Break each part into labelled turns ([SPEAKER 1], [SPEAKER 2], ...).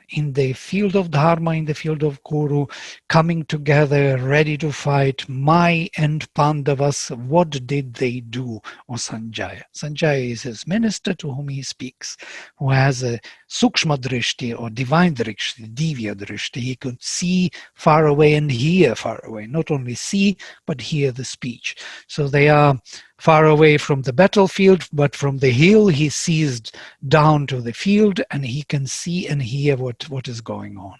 [SPEAKER 1] in the field of Dharma, in the field of Kuru, coming together, ready to fight. Mai and Pandavas, what did they do? O Sanjaya. Sanjaya is his minister to whom he speaks, who has a Sukshma Drishti or divine Drishti, Divya Drishti. He could see far away and hear far away. Not only see, but hear the speech. So they are far away from the battlefield, but from the hill he sees down to the field and he can see and hear what is going on.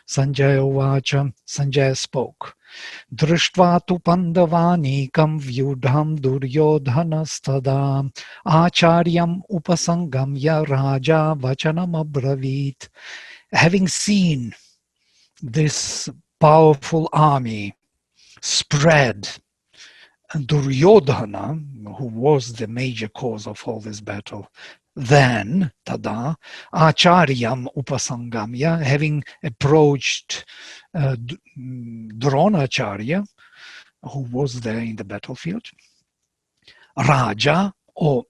[SPEAKER 1] Sanjaya Uvacha, Sanjaya spoke. Drishtva tu pandavanikam vyudham duryodhanastada acharyam upasangamya raja vachanam abravit. Having seen this powerful army spread, Duryodhana, who was the major cause of all this battle, then, tada, Acharyam Upasangamya, having approached Dronacharya, who was there in the battlefield, Raja, or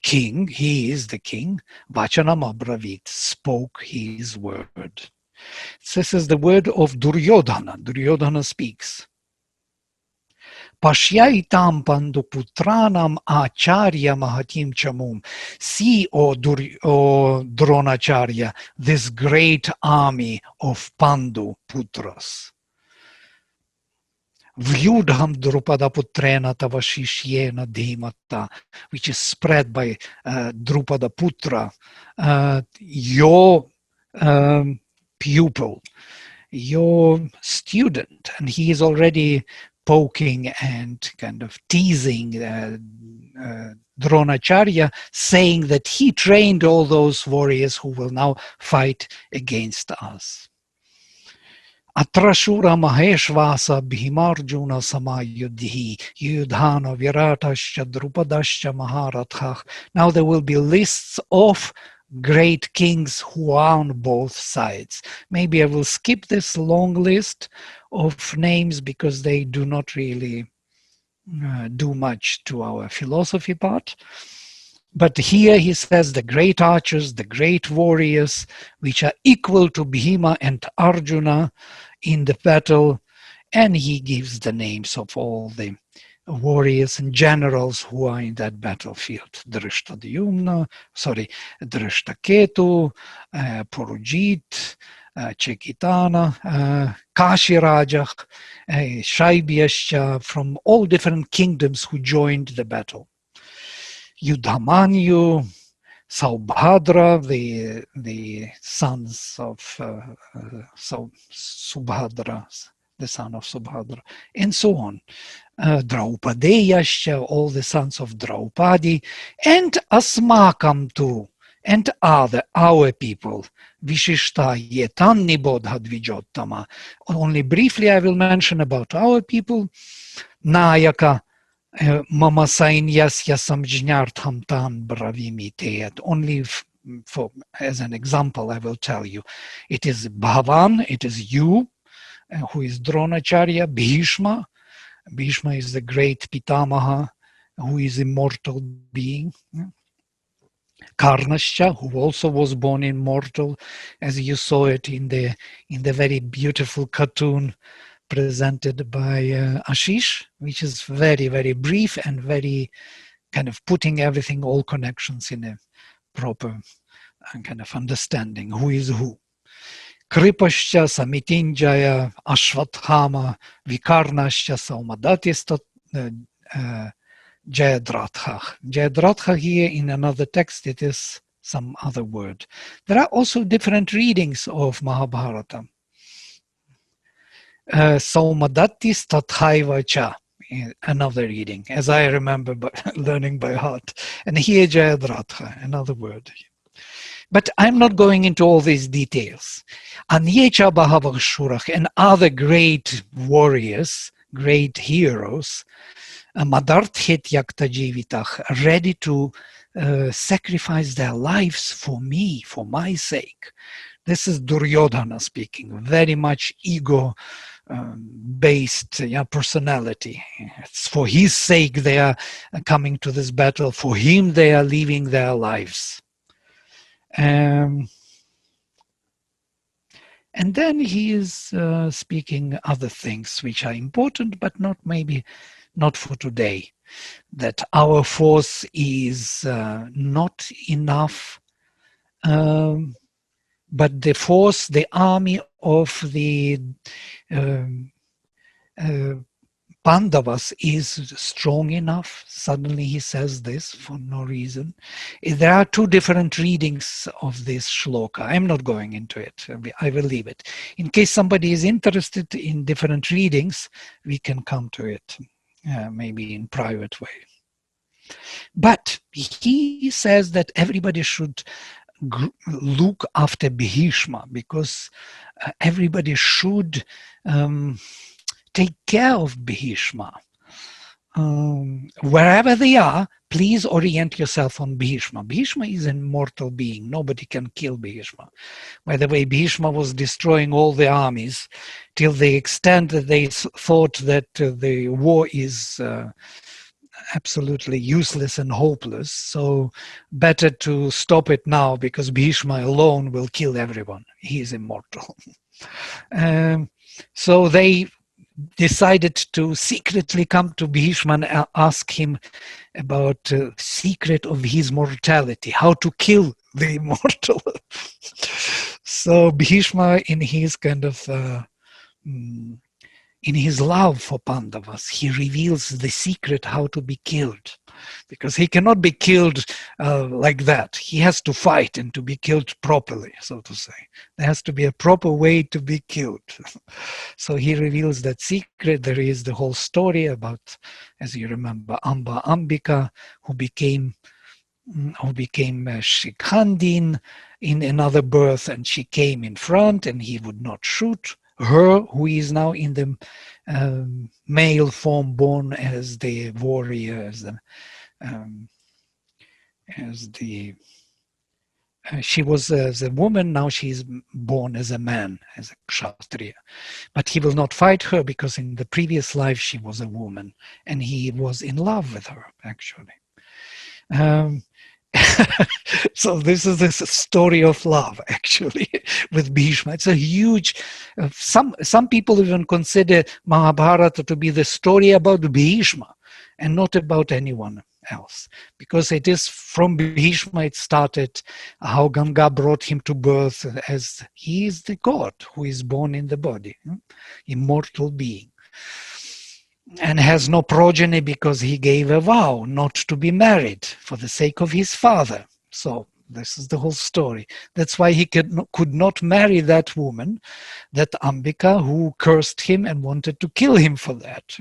[SPEAKER 1] king, he is the king, Vachanam Abravit, spoke his word. This is the word of Duryodhana. Duryodhana speaks. Pashyaitam panduputranam acharya mahatim chamum. See, O Dronacharya, this great army of Pandu Putras. Vyudham Drupada Putrena Tavashishyena Dhimata, which is spread by Drupada Putra, your pupil, your student, and he is already poking and kind of teasing Dronacharya, saying that he trained all those warriors who will now fight against us. Atrashura Maheshvasa Bhimarjuna Samayudhi Yudhana Viratascha Drupadascha Maharathah. Now there will be lists of great kings who are on both sides. Maybe I will skip this long list of names because they do not really do much to our philosophy part. But here he says the great archers, the great warriors, which are equal to Bhima and Arjuna in the battle, and he gives the names of all the warriors and generals who are in that battlefield. Drishtadyumna, Drishtaketu, Purujit, Chekitana, Kashirajah, Shaibhyascha, from all different kingdoms who joined the battle. Yudhamanyu, Saubhadra, the sons of Subhadra, the son of Subhadra, and so on. Draupadeyascha, all the sons of Draupadi, and Asmakam too, and our people. Vishishta yetanni bodha dvijottama. Only briefly I will mention about our people. Nayaka mama sainyasya samjñartham tan bravimiteet. Only as an example I will tell you. It is Bhavan, it is you, who is Dronacharya, Bhishma. Bhishma is the great Pitamaha, who is immortal being. Karnascha, who also was born immortal, as you saw it in the very beautiful cartoon presented by Ashish, which is very, very brief and very kind of putting everything, all connections in a proper kind of understanding, who is who. Kripascha, Samitinjaya, Ashvathama, Vikarnascha, Saumadati, Jayadratha. Jayadratha here in another text, it is some other word. There are also different readings of Mahabharata. Saumadatis Tathaiva Cha, another reading, as I remember learning by heart. And here Jayadratha, another word. But I'm not going into all these details. Anyecha Bahavashurach and other great warriors, great heroes, Madarthet Yaktajivitach, ready to sacrifice their lives for me, for my sake. This is Duryodhana speaking, very much ego based personality. It's for his sake they are coming to this battle, for him they are leaving their lives. And then he is speaking other things which are important, but maybe not for today. That our force is not enough, but the force, the army of the um, uh, Pandavas is strong enough. Suddenly he says this for no reason. There are two different readings of this shloka. I'm not going into it. I will leave it. In case somebody is interested in different readings, we can come to it, maybe in private way. But he says that everybody should look after Bhishma, because everybody should take care of Bhishma. Wherever they are, please orient yourself on Bhishma. Bhishma is an immortal being. Nobody can kill Bhishma. By the way, Bhishma was destroying all the armies till the extent that they thought that the war is absolutely useless and hopeless. So better to stop it now, because Bhishma alone will kill everyone. He is immortal. So they decided to secretly come to Bhishma and ask him about secret of his mortality, how to kill the immortal. So Bhishma, in his kind of in his love for Pandavas, he reveals the secret how to be killed, because he cannot be killed like that. He has to fight and to be killed properly, so to say. There has to be a proper way to be killed. So he reveals that secret. There is the whole story about, as you remember, Ambika, who became Shikhandin in another birth, and she came in front and he would not shoot her, who is now in the male form, born as the warrior, she was as a woman, now she is born as a man, as a kshatriya. But he will not fight her, because in the previous life she was a woman and he was in love with her, actually. So this is this story of love, actually, with Bhishma. It's a huge, some people even consider Mahabharata to be the story about Bhishma and not about anyone else, because it is from Bhishma it started, how Ganga brought him to birth, as he is the god who is born in the body, immortal being, and has no progeny because he gave a vow not to be married for the sake of his father. So this is the whole story. That's why he could not marry that woman, that Ambika, who cursed him and wanted to kill him for that.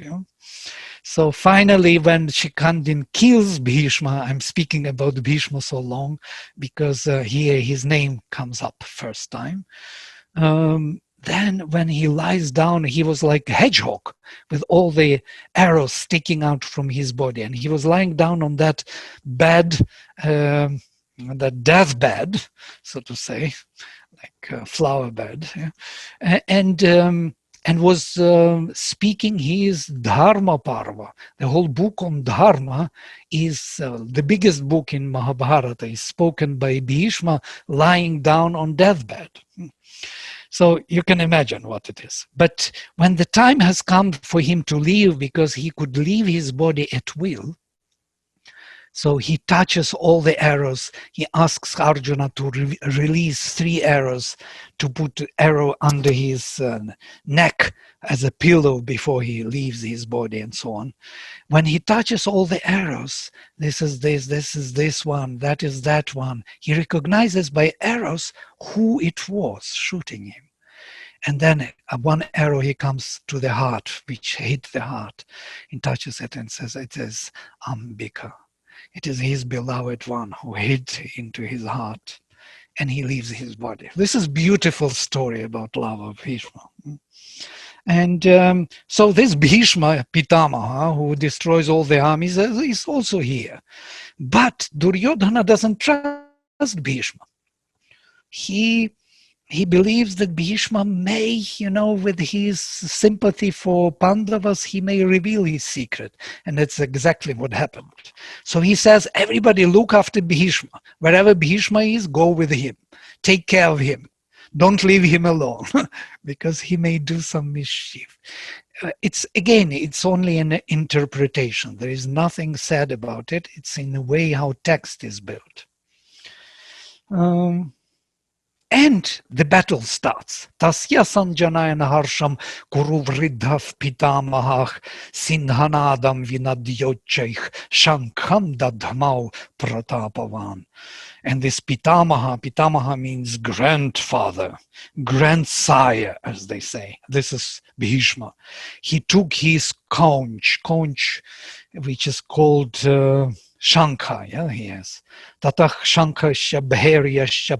[SPEAKER 1] So finally, when Shikhandin kills Bhishma, I'm speaking about Bhishma so long because here his name comes up first time. Then when he lies down, he was like a hedgehog with all the arrows sticking out from his body. And he was lying down on that bed, that deathbed, so to say, like a flower bed, and was speaking his Dharma Parva. The whole book on Dharma is the biggest book in Mahabharata, is spoken by Bhishma lying down on deathbed. So you can imagine what it is. But when the time has come for him to leave, because he could leave his body at will, so he touches all the arrows. He asks Arjuna to release 3 arrows, to put arrow under his neck as a pillow before he leaves his body, and so on. When he touches all the arrows, this is this one, that is that one, he recognizes by arrows who it was shooting him. And then one arrow, he comes to the heart, which hit the heart. He touches it and says, it is Ambika. It is his beloved one who hit into his heart, and he leaves his body. This is a beautiful story about love of Bhishma. And so this Bhishma Pitamaha, who destroys all the armies, is also here. But Duryodhana doesn't trust Bhishma. He believes that Bhishma may, with his sympathy for Pandavas, he may reveal his secret. And that's exactly what happened. So he says, everybody look after Bhishma. Wherever Bhishma is, go with him. Take care of him. Don't leave him alone because he may do some mischief. It's only an interpretation. There is nothing said about it. It's in the way how text is built. And the battle starts. Tasya sanjanayana harsham kuru vridhav pitamahach sinhanadam vinadyochaich shankham dadhamau pratapavan. And this Pitamaha means grandfather, grandsire, as they say. This is Bhishma. He took his conch, which is called Shankha, yeah, he has. Tatach Shankasya Bharyasya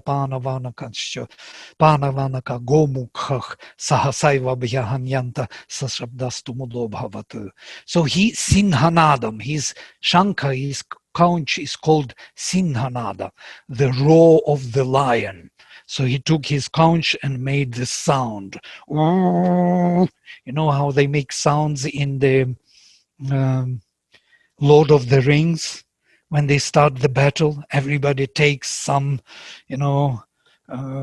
[SPEAKER 1] Panavanaka Gomukhach Sahasaiva Bhyahanyanta Sashabdastu Mudo Bhavatu. So he Sinhanadam, his Shankha, his conch is called Sinhanada, the roar of the lion. So he took his conch and made the sound. You know how they make sounds in the Lord of the Rings? When they start the battle, everybody takes some,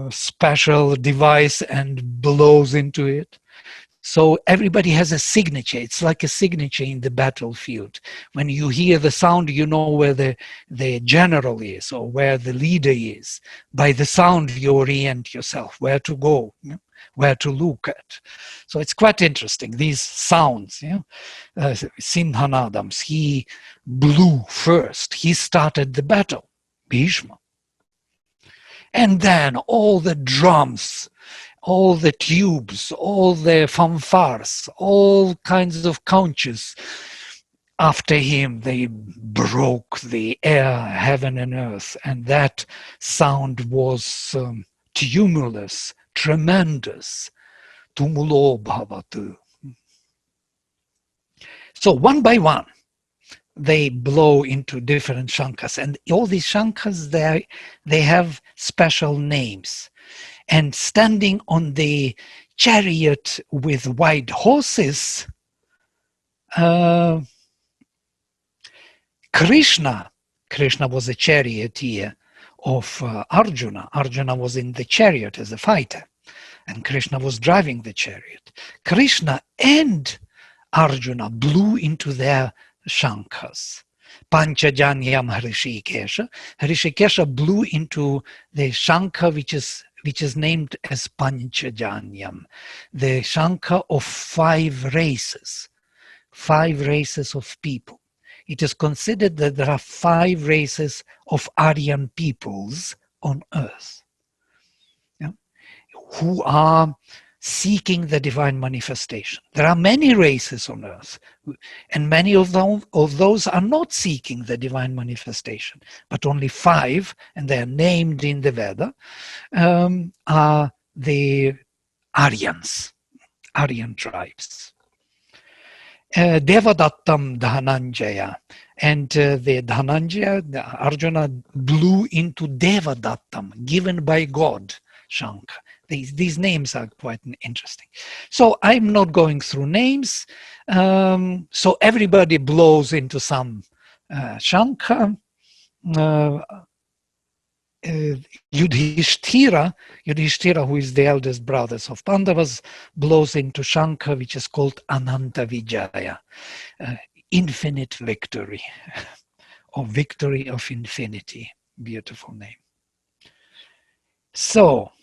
[SPEAKER 1] special device and blows into it. So everybody has a signature. It's like a signature in the battlefield. When you hear the sound, you know where the general is or where the leader is. By the sound, you orient yourself, where to go, where to look at. So it's quite interesting, these sounds. Sinhanadams, he blew first. He started the battle, Bhishma. And then all the drums, all the tubes, all the fanfares, all kinds of conches after him, they broke the air, heaven and earth. And that sound was tumulus, tremendous. Tumulo bhavatu. So one by one, they blow into different shankas. And all these shankas, they have special names. And standing on the chariot with white horses, Krishna was a charioteer of Arjuna. Arjuna was in the chariot as a fighter, and Krishna was driving the chariot. Krishna and Arjuna blew into their shankas. Panchajanyam Hrishikesha. Hrishikesha blew into the shanka which is named as Panchajanyam, the shanka of 5 races of people. It is considered that there are 5 races of Aryan peoples on earth, who are seeking the divine manifestation. There are many races on earth, and many of those are not seeking the divine manifestation, but only 5, and they are named in the Veda, are the Aryans, Aryan tribes. Devadattam Dhananjaya, and the Dhananjaya, Arjuna blew into Devadattam, given by God, Shankha. These names are quite interesting. So I'm not going through names. So everybody blows into some Shankha. Yudhishthira, who is the eldest brother of Pandavas, blows into Shankha, which is called Ananta Vijaya, infinite victory, or victory of infinity. Beautiful name. So,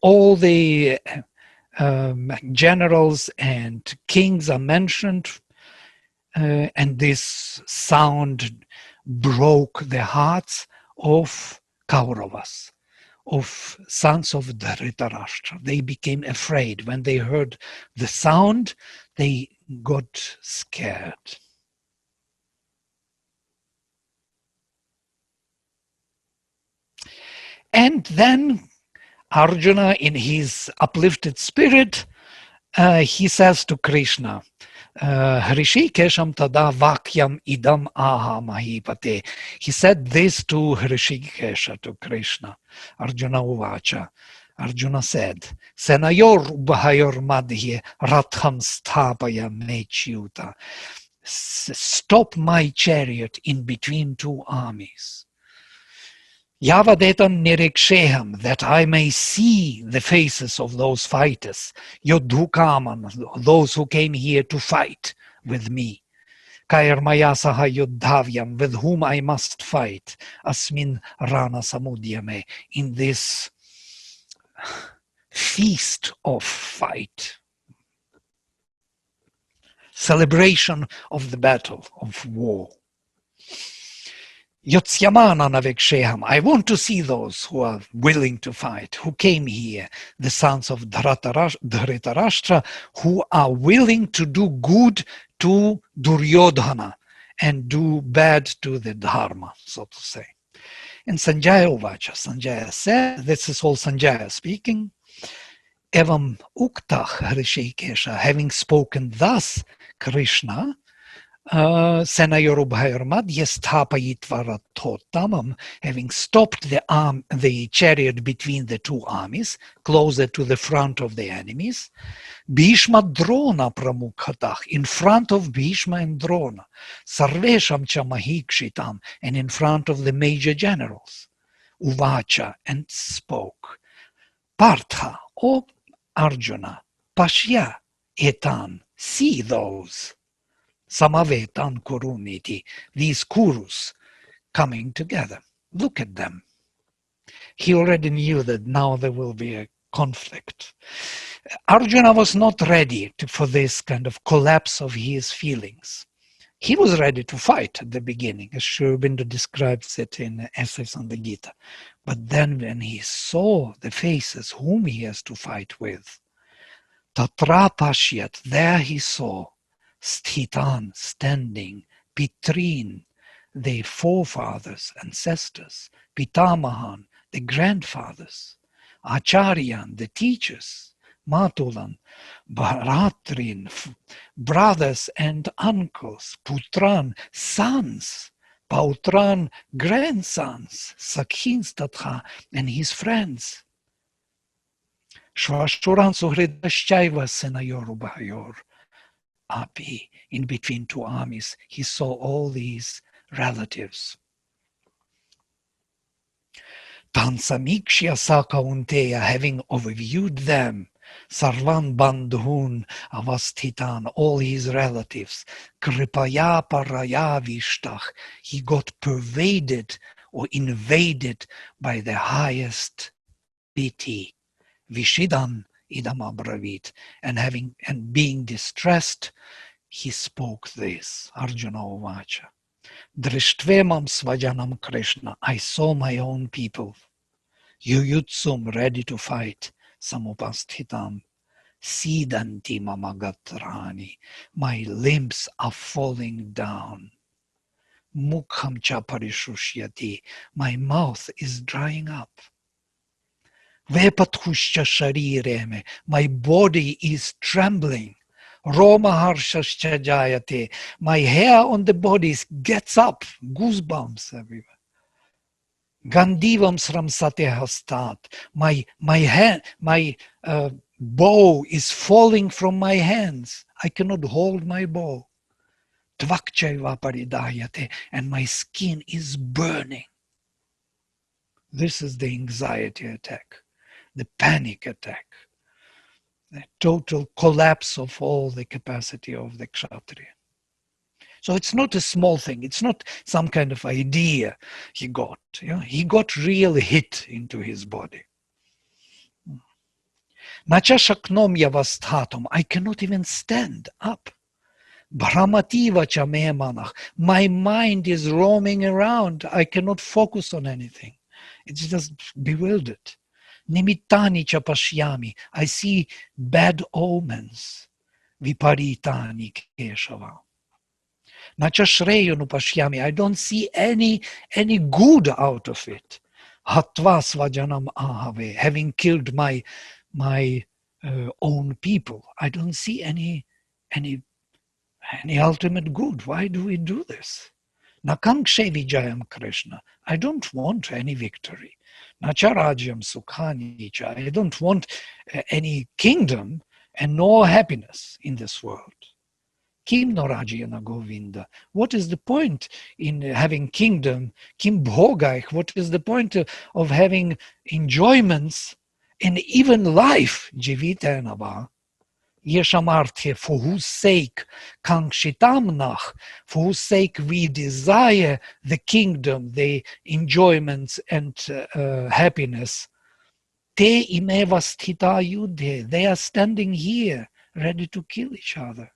[SPEAKER 1] all the generals and kings are mentioned, and this sound broke the hearts of Kauravas, of sons of Dhritarashtra. They became afraid. When they heard the sound, they got scared. And then Arjuna, in his uplifted spirit, he says to Krishna, Hrishikesham tada vakyam idam aha mahipate. He said this to Hrishikesha, to Krishna. Arjuna uvacha. Arjuna said, Senayor ubahayor madhye ratham sthapaya mechyuta. Stop my chariot in between 2 armies. Yavadetam niriksheham, that I may see the faces of those fighters, Yodhukaman, those who came here to fight with me. Kairmayasaha Yodhavyam, with whom I must fight, Asmin Rana Samudyame, in this feast of fight, celebration of the battle of war. Yotsyamana Naviksheham, I want to see those who are willing to fight, who came here, the sons of Dhritarashtra, who are willing to do good to Duryodhana and do bad to the Dharma, so to say. And Sanjaya Uvacha, Sanjaya said, this is all Sanjaya speaking, Evam Uktach Hrishikesha, having spoken thus, Krishna, Senayorubhairmad Yestapayitvaratotamam, having stopped the chariot between the two armies, closer to the front of the enemies, Bhishma Drona Pramukhatach, in front of Bhishma and Drona, Sarvesham Chamahikshitam, and in front of the major generals, Uvacha, and spoke, Partha, O Arjuna, Pashya etan, see those. Samavetan Kuruniti, these Kurus coming together. Look at them. He already knew that now there will be a conflict. Arjuna was not ready for this kind of collapse of his feelings. He was ready to fight at the beginning, as Sri Aurobindo describes it in Essays on the Gita. But then when he saw the faces whom he has to fight with, Tatra Pashyat, there he saw Sthitan, standing, Pitrin, the forefathers, ancestors, Pitamahan, the grandfathers, Acharyan, the teachers, Matulan, Bharatrin, brothers and uncles, Putran, sons, Pautran, grandsons, Sakhins Tatha, and his friends. Shvashuran Suhridashchaiva Senayorubhayor. Api, in between two armies, he saw all these relatives. Tansamikshya Sakaunteya, having overviewed them, Sarvan Bandhun Avasthitan, all his relatives, Kripaya Paraya Vishtach, he got pervaded or invaded by the highest pity. Vishidan Idam Abravit, and being distressed, he spoke this, Arjuna Uvacha. Drishtvemam Svajanam Krishna, I saw my own people, Yuyutsum, ready to fight, Samupasthitam, Sidanti Mamagatrani, my limbs are falling down. Mukham Chaparishushyati, my mouth is drying up. Vepathushya sharireme, my body is trembling. Roma harshascha jayate, my hair on the body gets up, goosebumps everywhere. Gandivam sramsate hastat, my bow is falling from my hands. I cannot hold my bow. Tvakchaiva paridayate, and my skin is burning. This is the anxiety attack, the panic attack, the total collapse of all the capacity of the Kshatriya. So it's not a small thing. It's not some kind of idea he got. He got real hit into his body. Nacha shaknom yavasthatum, I cannot even stand up. Brahmativa chamemanach, my mind is roaming around. I cannot focus on anything. It's just bewildered. Nimittani cha pashyami, I see bad omens. Viparitani keshava. Nacha shreyanu pashyami, I don't see any good out of it. Hatva svajanam ahave, having killed my own people, I don't see any ultimate good. Why do we do this? Nakankshe vijayam Krishna, I don't want any victory. Nacharajyam sukhanicha, I don't want any kingdom and no happiness in this world. Kim no Rajyana Govinda. What is the point in having kingdom? Kim Bhogaich. What is the point of having enjoyments and even life? Jivita Nava. Yeshamarthe, for whose sake, Kangshitamnach, for whose sake we desire the kingdom, the enjoyments and happiness. Te imeva sthita yudhe, they are standing here, ready to kill each other.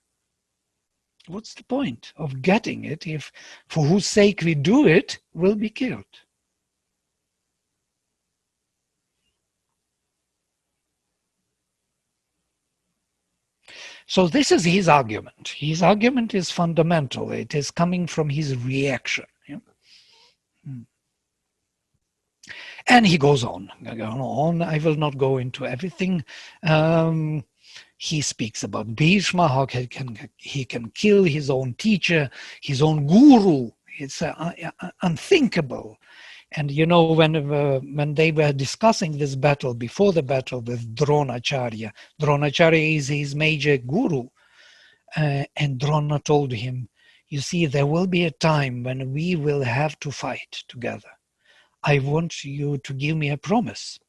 [SPEAKER 1] What's the point of getting it if for whose sake we do it, we'll be killed? So this is his argument. His argument is fundamental. It is coming from his reaction. Yeah? And he goes on. I will not go into everything. He speaks about Bhishma, how he can kill his own teacher, his own guru. It's unthinkable. And you know, when they were discussing this battle, before the battle with Dronacharya, Dronacharya is his major guru, and Drona told him, you see, there will be a time when we will have to fight together. I want you to give me a promise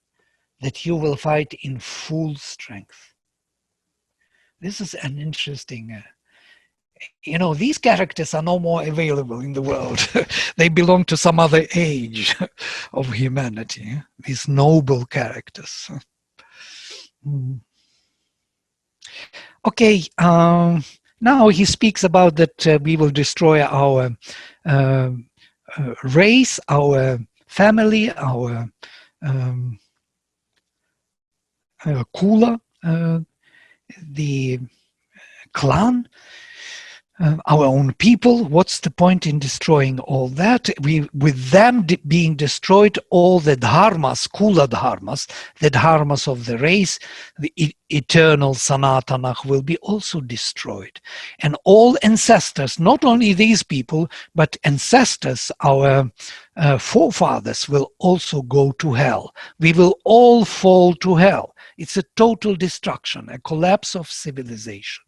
[SPEAKER 1] that you will fight in full strength. This is an interesting these characters are no more available in the world. They belong to some other age of humanity, these noble characters. Okay, now he speaks about that we will destroy our race, our family, our kula, the clan, our own people. What's the point in destroying all that? With them being destroyed, all the dharmas, kula dharmas, the dharmas of the race, the eternal Sanatanach will be also destroyed. And all ancestors, not only these people, but ancestors, our forefathers will also go to hell. We will all fall to hell. It's a total destruction, a collapse of civilization.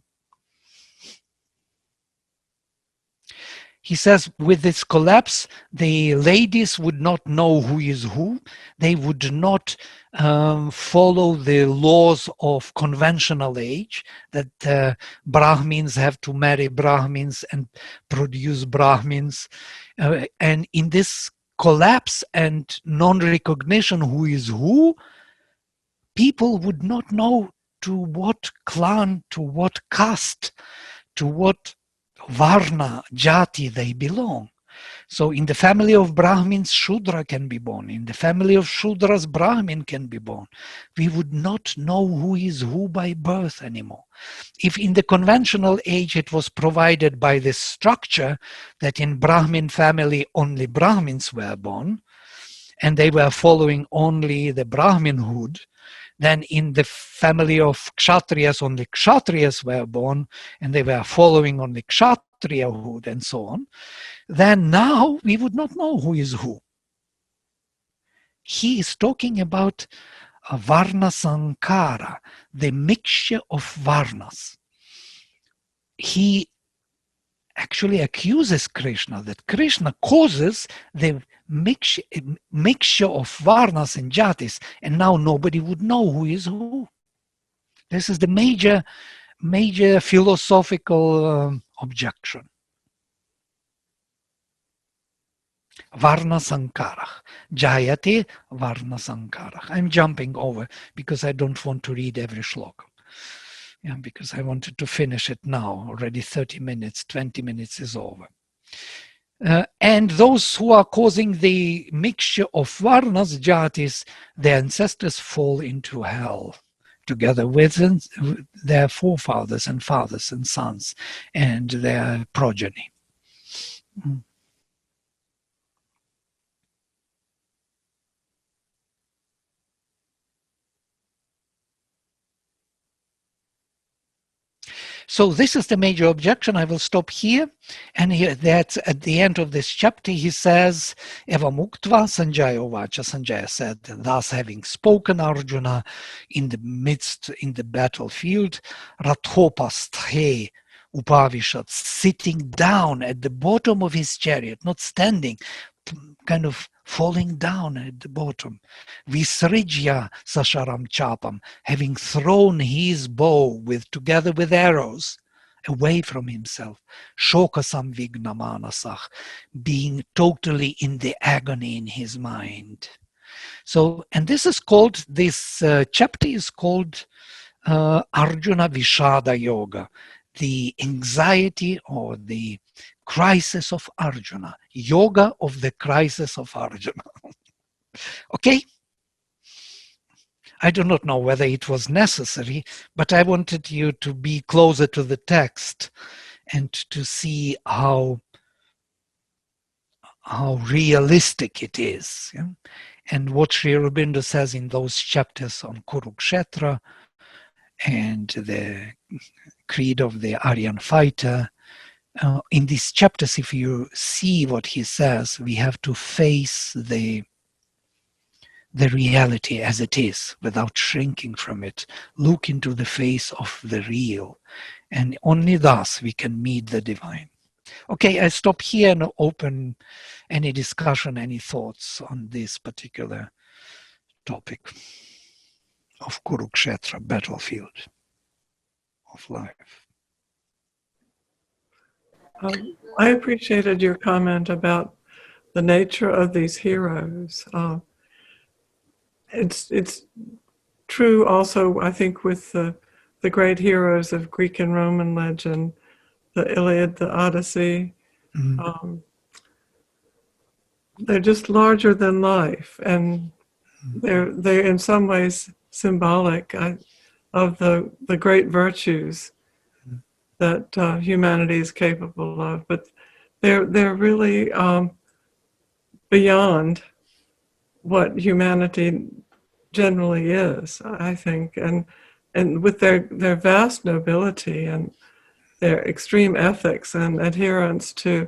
[SPEAKER 1] He says with this collapse, the ladies would not know who is who. They would not follow the laws of conventional age, that Brahmins have to marry Brahmins and produce Brahmins. And in this collapse and non-recognition who is who, people would not know to what clan, to what caste, to what Varna, Jati they belong. So in the family of Brahmins, Shudra can be born. In the family of Shudras, Brahmin can be born. We would not know who is who by birth anymore. If in the conventional age it was provided by this structure that in Brahmin family only Brahmins were born, and they were following only the Brahminhood, then in the family of Kshatriyas, only Kshatriyas were born, and they were following only Kshatriyahood and so on, then now we would not know who is who. He is talking about a Varna Sankara, the mixture of Varnas. He actually accuses Krishna that Krishna causes the mixture of Varnas and Jatis, and now nobody would know who is who. This is the major philosophical objection. Varna Sankarach. Jayate Varna Sankarach. I'm jumping over because I don't want to read every shloka. Yeah, because I wanted to finish it now. Already 30 minutes, 20 minutes is over. And those who are causing the mixture of Varnas, Jatis, their ancestors fall into hell together with their forefathers and fathers and sons and their progeny. So this is the major objection. I will stop here. And that's at the end of this chapter. He says, Eva Muktva Sanjaya Ovacha. Sanjaya said, thus having spoken Arjuna in the battlefield, Rathopasthe, Upavishat, sitting down at the bottom of his chariot, not standing, kind of falling down at the bottom. Visrijya Sasharam Chapam, having thrown his bow together with arrows away from himself. Shokasam Vignamanasach, being totally in the agony in his mind. So, and this is called, this chapter is called Arjuna Vishada Yoga, the anxiety or the crisis of Arjuna, yoga of the crisis of Arjuna. Okay? I do not know whether it was necessary, but I wanted you to be closer to the text and to see how realistic it is. Yeah? And what Sri Aurobindo says in those chapters on Kurukshetra and the creed of the Aryan fighter. In these chapters, if you see what he says, we have to face the reality as it is without shrinking from it. Look into the face of the real. And only thus we can meet the divine. Okay, I stop here and open any discussion, any thoughts on this particular topic of Kurukshetra, battlefield of life.
[SPEAKER 2] I appreciated your comment about the nature of these heroes. It's true also, I think, with the great heroes of Greek and Roman legend, the Iliad, the Odyssey. They're just larger than life, and they're in some ways symbolic of the great virtues that humanity is capable of. But they're really beyond what humanity generally is, I think, and with their vast nobility and their extreme ethics and adherence to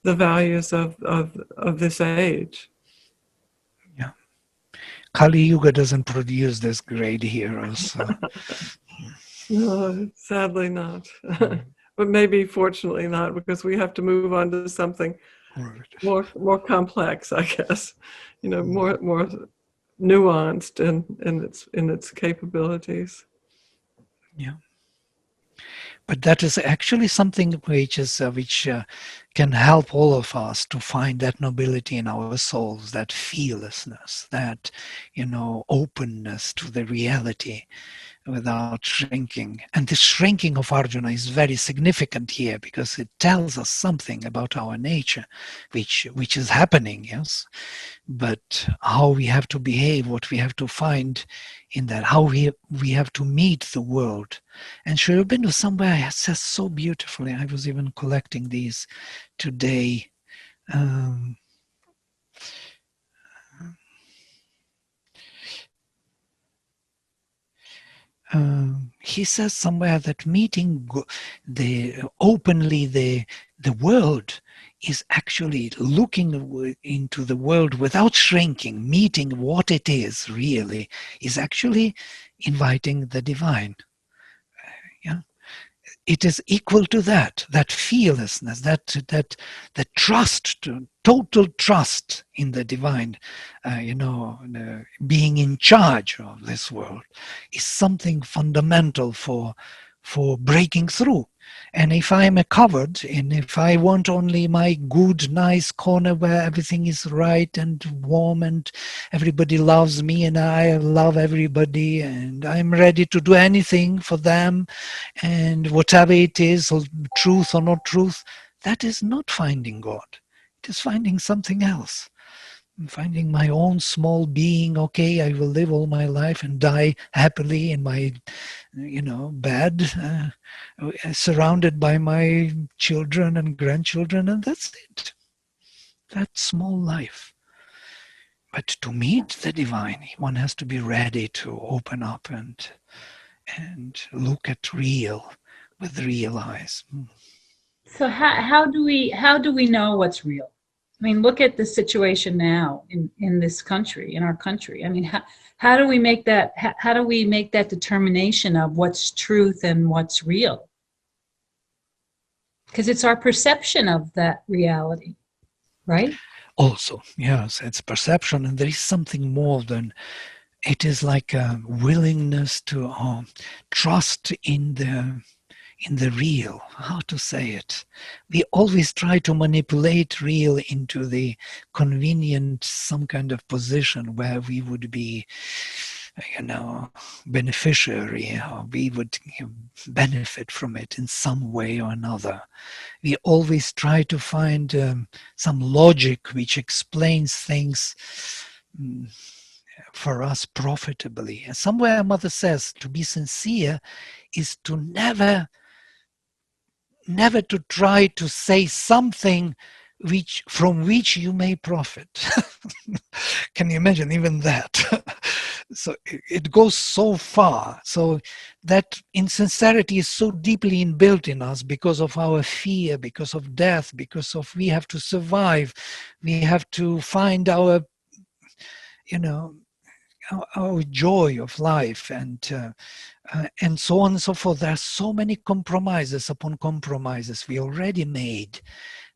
[SPEAKER 2] the values of this age.
[SPEAKER 1] Yeah, Kali Yuga doesn't produce this great heroes. So.
[SPEAKER 2] No, sadly not. But maybe fortunately not, because we have to move on to something more complex, I guess. More nuanced in its capabilities.
[SPEAKER 1] Yeah. But that is actually something which can help all of us to find that nobility in our souls, that fearlessness, that openness to the reality without shrinking. And the shrinking of Arjuna is very significant here because it tells us something about our nature, which is happening, yes. But how we have to behave, what we have to find in that, how we have to meet the world. And Sri Aurobindo somewhere says so beautifully, I was even collecting these today. He says somewhere that meeting openly the world is actually looking into the world without shrinking, meeting what it is really, is actually inviting the divine. Yeah, it is equal to that fearlessness, that trust, total trust in the divine, being in charge of this world is something fundamental for breaking through. And if I'm covered, and if I want only my good, nice corner where everything is right and warm and everybody loves me and I love everybody and I'm ready to do anything for them and whatever it is, truth or not truth, that is not finding God. It is finding something else. I'm finding my own small being. Okay, I will live all my life and die happily in my, bed, surrounded by my children and grandchildren, and that's it. That small life. But to meet the divine, one has to be ready to open up and look at real with real eyes.
[SPEAKER 3] So how do we know what's real? I mean, look at the situation now in this country, in our country. I mean, how do we make that determination of what's truth and what's real? Because it's our perception of that reality, right?
[SPEAKER 1] Also, yes, it's perception, and there is something more than it is like a willingness to trust in the real. How to say it? We always try to manipulate real into the convenient, some kind of position where we would be, beneficiary, or we would benefit from it in some way or another. We always try to find some logic which explains things for us profitably. And somewhere Mother says to be sincere is to never to try to say something from which you may profit. Can you imagine even that? So it goes so far. So that insincerity is so deeply inbuilt in us because of our fear, because of death, because of we have to survive. We have to find our joy of life, and so on and so forth. There are so many compromises upon compromises we already made,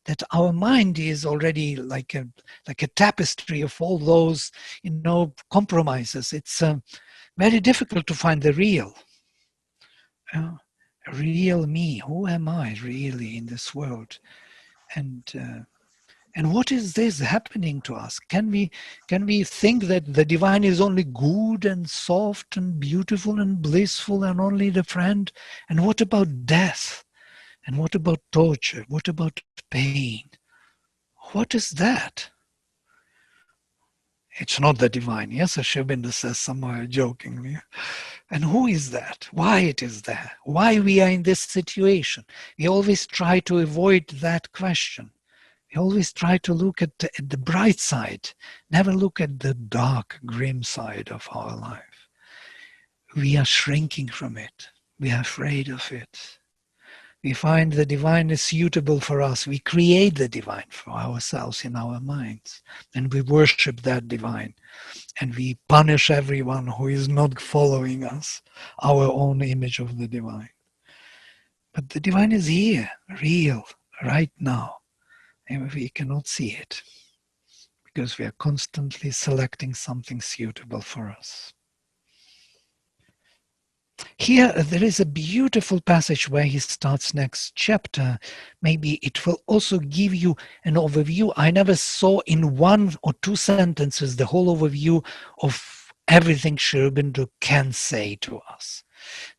[SPEAKER 1] that our mind is already like a tapestry of all those compromises. It's very difficult to find the real me. Who am I really in this world? And what is this happening to us? Can we think that the divine is only good and soft and beautiful and blissful and only the friend? And what about death? And what about torture? What about pain? What is that? It's not the divine. Yes, Shobinda says somewhere jokingly. And who is that? Why it is there? Why we are in this situation? We always try to avoid that question. We always try to look at the bright side, never look at the dark, grim side of our life. We are shrinking from it. We are afraid of it. We find the divine is suitable for us. We create the divine for ourselves in our minds. And we worship that divine. And we punish everyone who is not following us, our own image of the divine. But the divine is here, real, right now. And we cannot see it because we are constantly selecting something suitable for us. Here, there is a beautiful passage where he starts next chapter. Maybe it will also give you an overview. I never saw in 1 or 2 sentences the whole overview of everything Sri Aurobindo can say to us.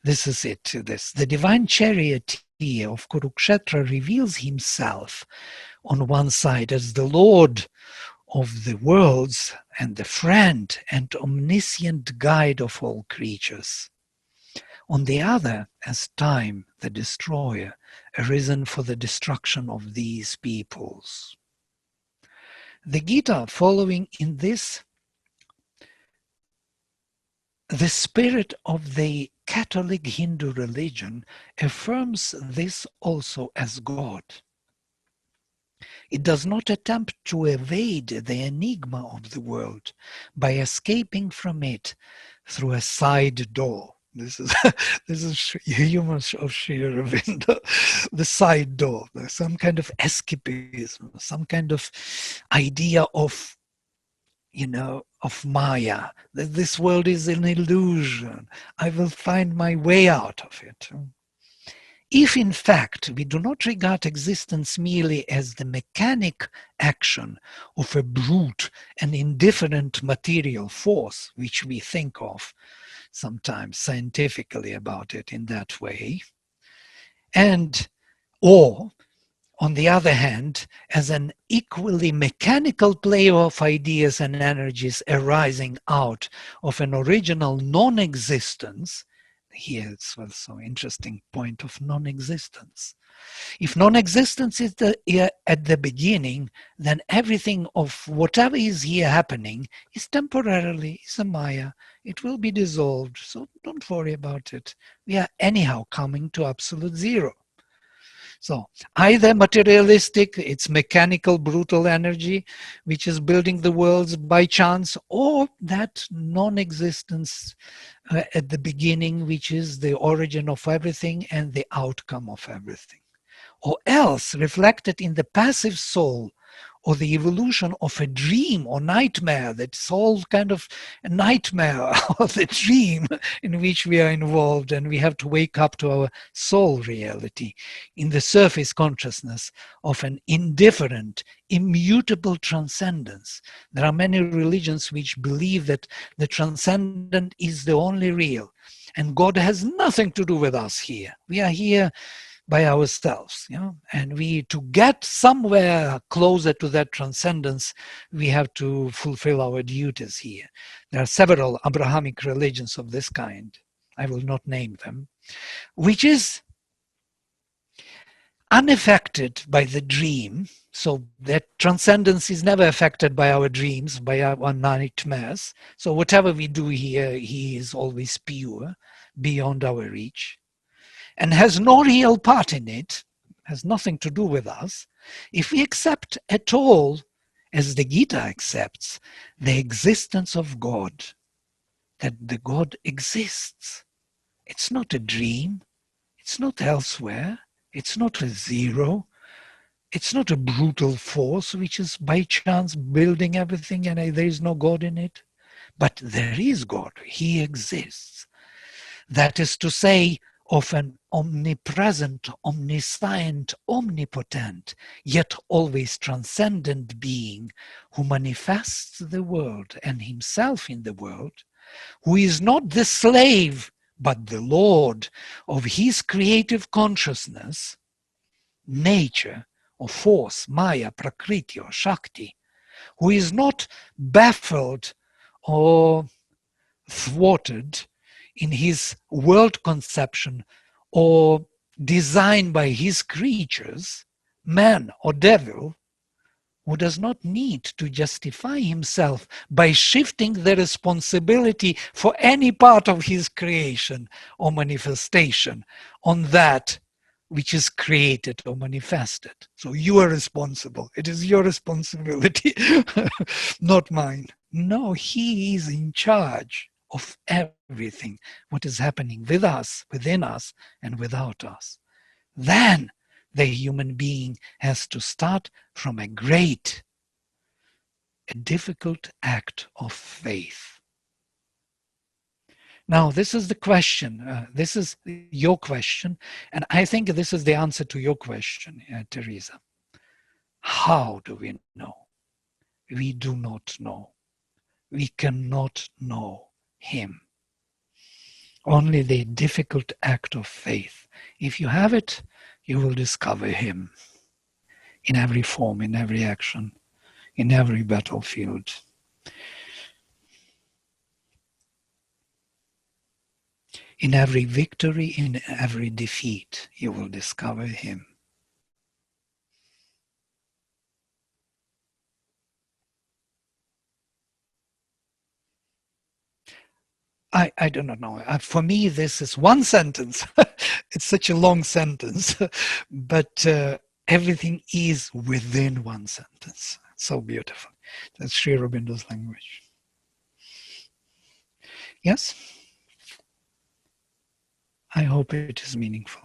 [SPEAKER 1] This is it. The divine charioteer of Kurukshetra reveals himself on one side as the Lord of the worlds and the friend and omniscient guide of all creatures. On the other, as time, the destroyer, arisen for the destruction of these peoples. The Gita, following in this, the spirit of the Catholic Hindu religion affirms this also as God. It does not attempt to evade the enigma of the world by escaping from it through a side door. This is humor of Sri Aurobindo, the side door, some kind of escapism, some kind of idea of, of Maya. That this world is an illusion. I will find my way out of it. If in fact we do not regard existence merely as the mechanic action of a brute and indifferent material force, which we think of sometimes scientifically about it in that way, or on the other hand, as an equally mechanical play of ideas and energies arising out of an original non-existence. Here it's also interesting point of non-existence. If non-existence is at the beginning, then everything of whatever is here happening is temporarily, is a Maya. It will be dissolved, so don't worry about it. We are anyhow coming to absolute zero. So either materialistic, it's mechanical, brutal energy, which is building the worlds by chance, or that non-existence at the beginning, which is the origin of everything and the outcome of everything. or else reflected in the passive soul, or the evolution of a dream or nightmare. That's all kind of a nightmare or the dream in which we are involved, and we have to wake up to our soul reality in the surface consciousness of an indifferent, immutable transcendence. There are many religions which believe that the transcendent is the only real, and God has nothing to do with us here. We are here by ourselves, and to get somewhere closer to that transcendence, we have to fulfill our duties here. There are several Abrahamic religions of this kind. I will not name them, which is unaffected by the dream. So that transcendence is never affected by our dreams, by our nightmares. So whatever we do here, he is always pure, beyond our reach, and has no real part in it, has nothing to do with us. If we accept at all, as the Gita accepts, the existence of God, that the God exists. It's not a dream, it's not elsewhere, it's not a zero, it's not a brutal force which is by chance building everything and there is no God in it. But there is God, he exists. That is to say, of an omnipresent, omniscient, omnipotent, yet always transcendent being who manifests the world and himself in the world, who is not the slave but the Lord of his creative consciousness, nature or force, Maya, Prakriti or Shakti, who is not baffled or thwarted in his world conception or designed by his creatures, man or devil, who does not need to justify himself by shifting the responsibility for any part of his creation or manifestation on that which is created or manifested. So you are responsible. It is your responsibility, not mine. No, he is in charge of everything, what is happening with us, within us, and without us. Then the human being has to start from a difficult act of faith. Now, this is the question. This is your question, and I think this is the answer to your question, Teresa. How do we know? We do not know. We cannot know him. Only the difficult act of faith. If you have it, you will discover him in every form, in every action, in every battlefield. In every victory, in every defeat, you will discover him. I do not know. For me, this is one sentence. It's such a long sentence, but everything is within one sentence. So beautiful. That's Sri Aurobindo's language. Yes? I hope it is meaningful.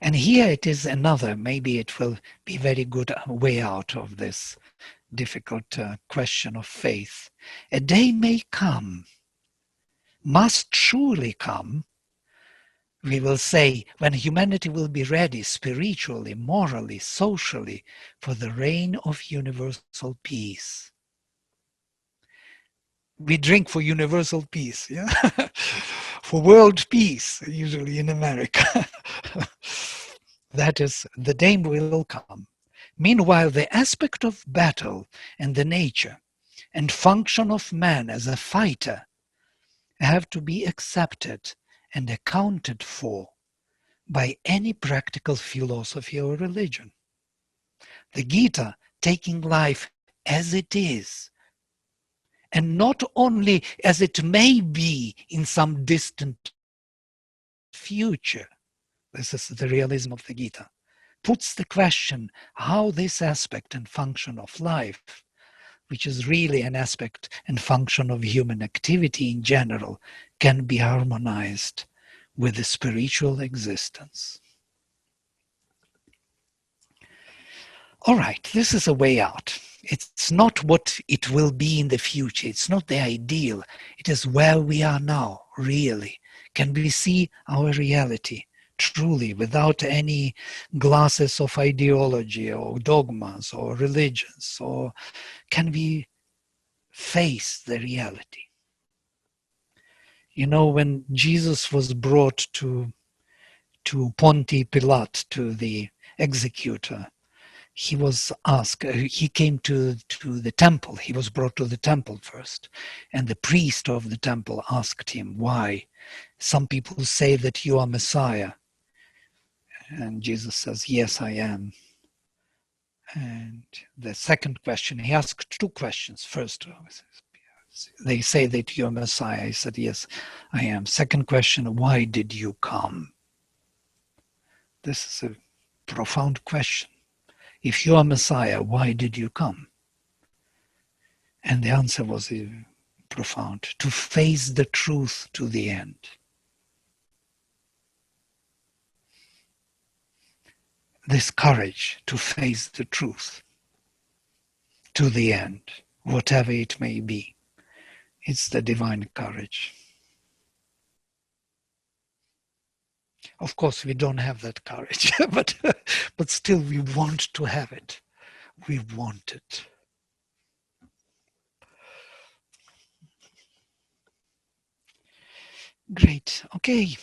[SPEAKER 1] And here it is another, maybe it will be very good way out of this difficult question of faith. A day may come, must surely come, we will say, when humanity will be ready spiritually, morally, socially, for the reign of universal peace. We drink for universal peace, yeah? For world peace, usually in America. That is, the day will come. Meanwhile, the aspect of battle and the nature and function of man as a fighter have to be accepted and accounted for by any practical philosophy or religion. The Gita taking life as it is, and not only as it may be in some distant future. This is the realism of the Gita. Puts the question how this aspect and function of life, which is really an aspect and function of human activity in general, can be harmonized with the spiritual existence. All right, this is a way out. It's not what it will be in the future. It's not the ideal. It is where we are now, really. Can we see our reality truly without any glasses of ideology or dogmas or religions? Or can we face the reality? You know, when Jesus was brought to Ponti Pilate, to the executor, he was asked, he came to the temple, he was brought to the temple first, and the priest of the temple asked him, why? Some people say that you are Messiah. And Jesus says, yes, I am. And the second question, he asked two questions. First, they say that you're Messiah. He said, yes, I am. Second question, why did you come? This is a profound question. If you are Messiah, why did you come? And the answer was profound: to face the truth to the end. This courage to face the truth to the end, whatever it may be. It's the divine courage. Of course, we don't have that courage, but still we want to have it. We want it. Great. Okay.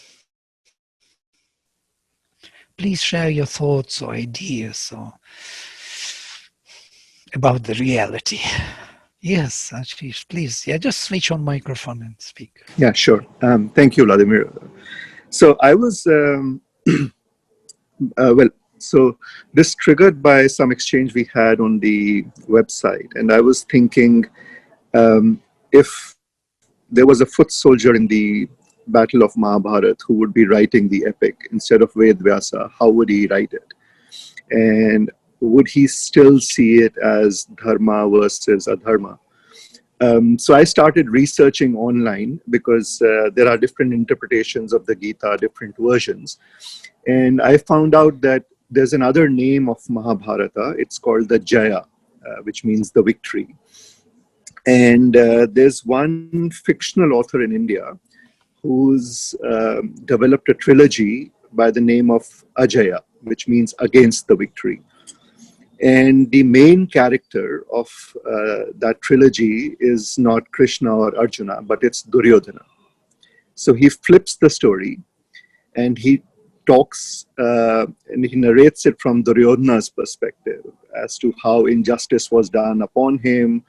[SPEAKER 1] Please share your thoughts or ideas or about the reality. Yes, Ashish, please. Yeah, just switch on microphone and speak.
[SPEAKER 4] Yeah, sure. Thank you, Vladimir. So I was, so this triggered by some exchange we had on the website. And I was thinking, if there was a foot soldier in the Battle of Mahabharata who would be writing the epic instead of Ved Vyasa, how would he write it? And would he still see it as dharma versus adharma? So I started researching online because there are different interpretations of the Gita, different versions. And I found out that there's another name of Mahabharata. It's called the Jaya, which means the victory. And there's one fictional author in India who's developed a trilogy by the name of Ajaya, which means against the victory. And the main character of that trilogy is not Krishna or Arjuna, but it's Duryodhana. So he flips the story and he talks and he narrates it from Duryodhana's perspective as to how injustice was done upon him,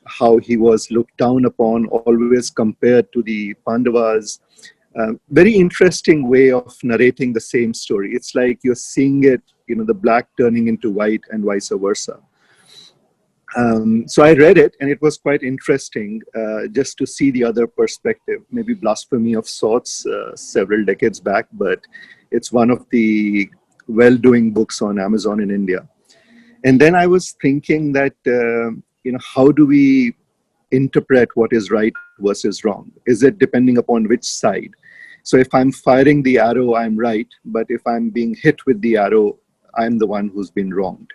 [SPEAKER 4] how he was looked down upon, always compared to the Pandavas. Very interesting way of narrating the same story. It's like you're seeing it, you know, the black turning into white and vice versa. So I read it and it was quite interesting just to see the other perspective, maybe blasphemy of sorts several decades back, but it's one of the well-doing books on Amazon in India. And then I was thinking that, you know, how do we interpret what is right versus wrong? Is it depending upon which side? So if I'm firing the arrow, I'm right. But if I'm being hit with the arrow, I'm the one who's been wronged.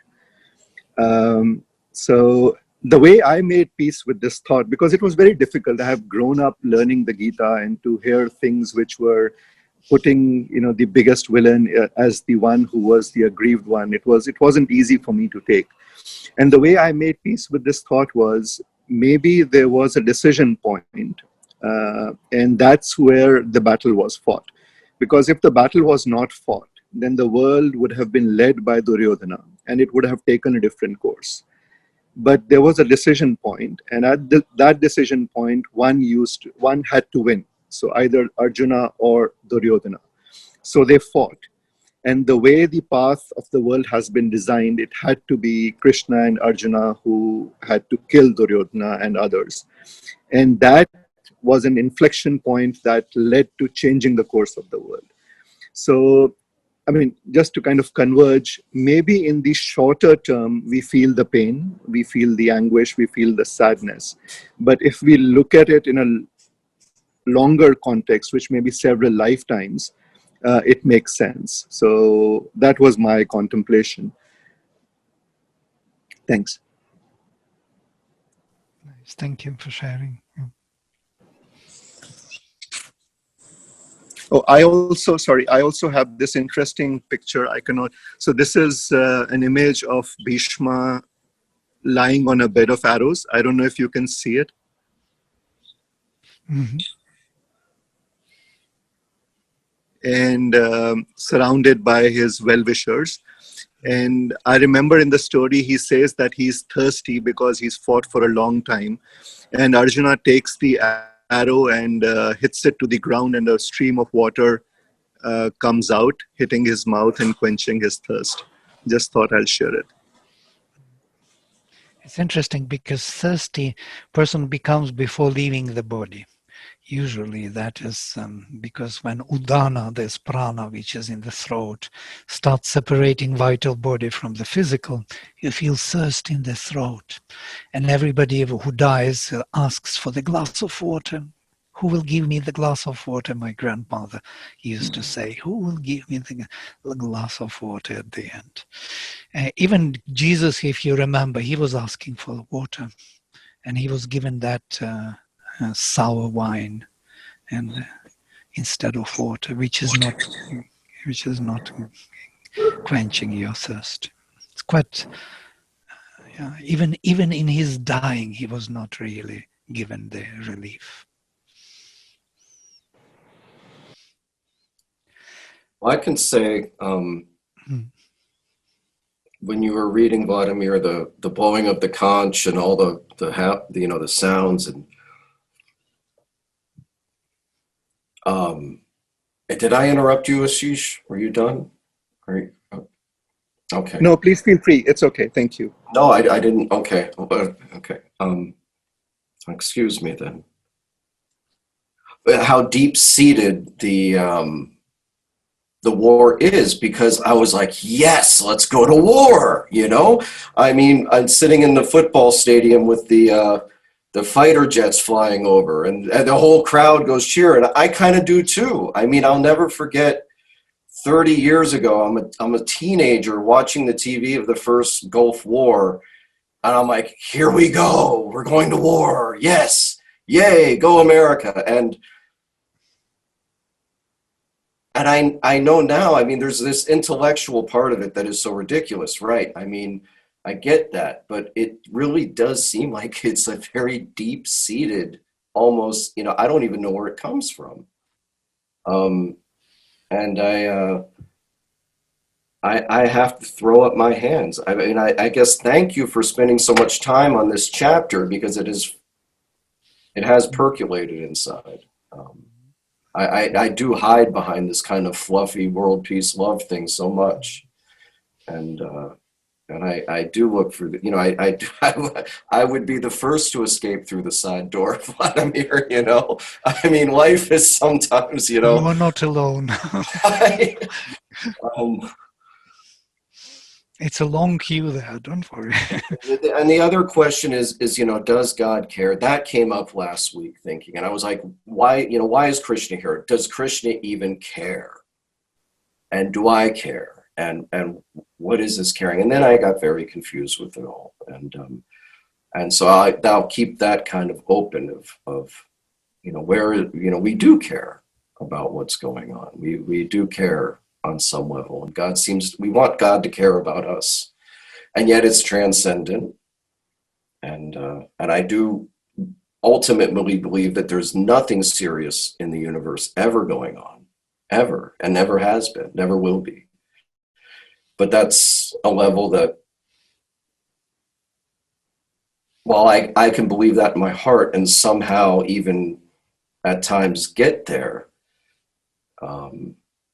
[SPEAKER 4] So the way I made peace with this thought, because it was very difficult. I have grown up learning the Gita, and to hear things which were putting, you know, the biggest villain as the one who was the aggrieved one, it wasn't easy for me to take. And the way I made peace with this thought was, maybe there was a decision point, and that's where the battle was fought. Because if the battle was not fought, then the world would have been led by Duryodhana, and it would have taken a different course. But there was a decision point, and at that decision point, one had to win. So either Arjuna or Duryodhana. So they fought. And the way the path of the world has been designed, it had to be Krishna and Arjuna who had to kill Duryodhana and others. And that was an inflection point that led to changing the course of the world. So I mean, just to kind of converge, maybe in the shorter term, we feel the pain, we feel the anguish, we feel the sadness. But if we look at it in a longer context, which may be several lifetimes, it makes sense. So that was my contemplation. Thanks.
[SPEAKER 1] Nice. Thank you for sharing. Yeah.
[SPEAKER 4] Oh, I also have this interesting picture. I cannot. So this is an image of Bhishma lying on a bed of arrows. I don't know if you can see it.
[SPEAKER 1] Mhm.
[SPEAKER 4] And surrounded by his well-wishers. And I remember in the story, he says that he's thirsty because he's fought for a long time. And Arjuna takes the arrow and hits it to the ground, and a stream of water comes out, hitting his mouth and quenching his thirst. Just thought I'll share it.
[SPEAKER 1] It's interesting because thirsty person becomes before leaving the body. Usually that is because when udana, this prana which is in the throat, starts separating vital body from the physical, you feel thirst in the throat. And everybody who dies asks for the glass of water. Who will give me the glass of water? My grandmother used to say, who will give me the glass of water at the end? Even Jesus, if you remember, he was asking for water. And he was given that sour wine and instead of water, which is not quenching your thirst. It's quite even in his dying, he was not really given the relief.
[SPEAKER 5] Well, I can say when you were reading, Vladimir, the blowing of the conch and all the sounds, and did I interrupt you, Ashish? Were you done? Okay.
[SPEAKER 4] No, please feel free. It's okay. Thank you.
[SPEAKER 5] No, I didn't. Okay. Okay. Excuse me then. How deep-seated the war is, because I was like, yes, let's go to war. I mean, I'm sitting in the football stadium with the fighter jets flying over, and the whole crowd goes cheering. I kind of do too. I mean, I'll never forget 30 years ago, I'm a teenager watching the TV of the first Gulf War, and I'm like, here we go. We're going to war. Yes. Yay, go America. And I know now, I mean, there's this intellectual part of it that is so ridiculous, right? I mean, I get that, but it really does seem like it's a very deep-seated, almost, I don't even know where it comes from. And I have to throw up my hands. I mean, I guess thank you for spending so much time on this chapter, because it has percolated inside. I do hide behind this kind of fluffy world peace love thing so much, and I do look for I would be the first to escape through the side door, Vladimir. I mean, life is sometimes
[SPEAKER 1] You are not alone. It's a long queue there, don't worry.
[SPEAKER 5] And the other question is, does God care? That came up last week thinking, and I was like, why is Krishna here? Does Krishna even care? And do I care? And what is this caring? And then I got very confused with it all. And so I'll keep that kind of open of where, we do care about what's going on. We do care on some level, and we want God to care about us, and yet it's transcendent, and I do ultimately believe that there's nothing serious in the universe ever going on, ever, and never has been, never will be. But that's a level that, while I can believe that in my heart and somehow even at times get there,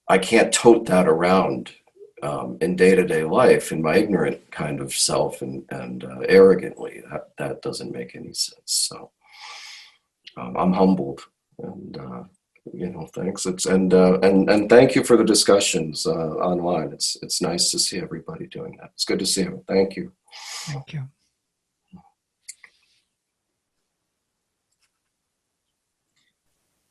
[SPEAKER 5] I can't tote that around in day-to-day life in my ignorant kind of self and arrogantly. That doesn't make any sense. So I'm humbled, and Thanks. And thank you for the discussions online. It's nice to see everybody doing that. It's good to see you. Thank you.
[SPEAKER 1] Thank you.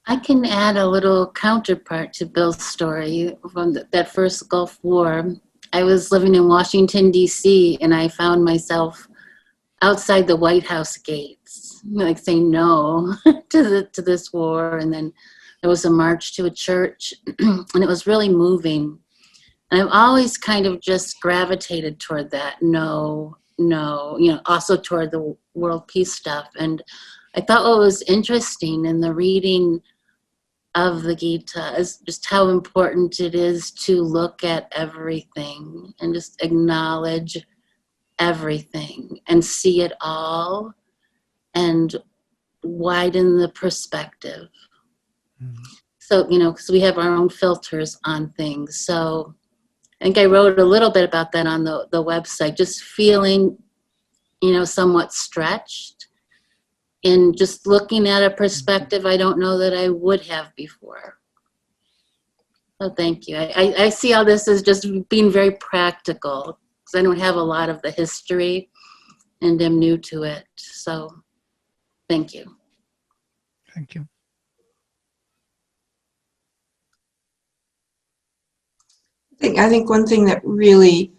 [SPEAKER 6] I can add a little counterpart to Bill's story from that first Gulf War. I was living in Washington, D.C., and I found myself outside the White House gates, like saying no to this war. And then there was a march to a church, and it was really moving. And I've always kind of just gravitated toward that no, also toward the world peace stuff. And I thought what was interesting in the reading of the Gita is just how important it is to look at everything and just acknowledge everything and see it all and widen the perspective. Mm-hmm. So, because we have our own filters on things. So I think I wrote a little bit about that on the website, just feeling, somewhat stretched in just looking at a perspective I don't know that I would have before. So thank you. I see all this as just being very practical because I don't have a lot of the history and am new to it. So thank you.
[SPEAKER 1] Thank you.
[SPEAKER 7] I think one thing that really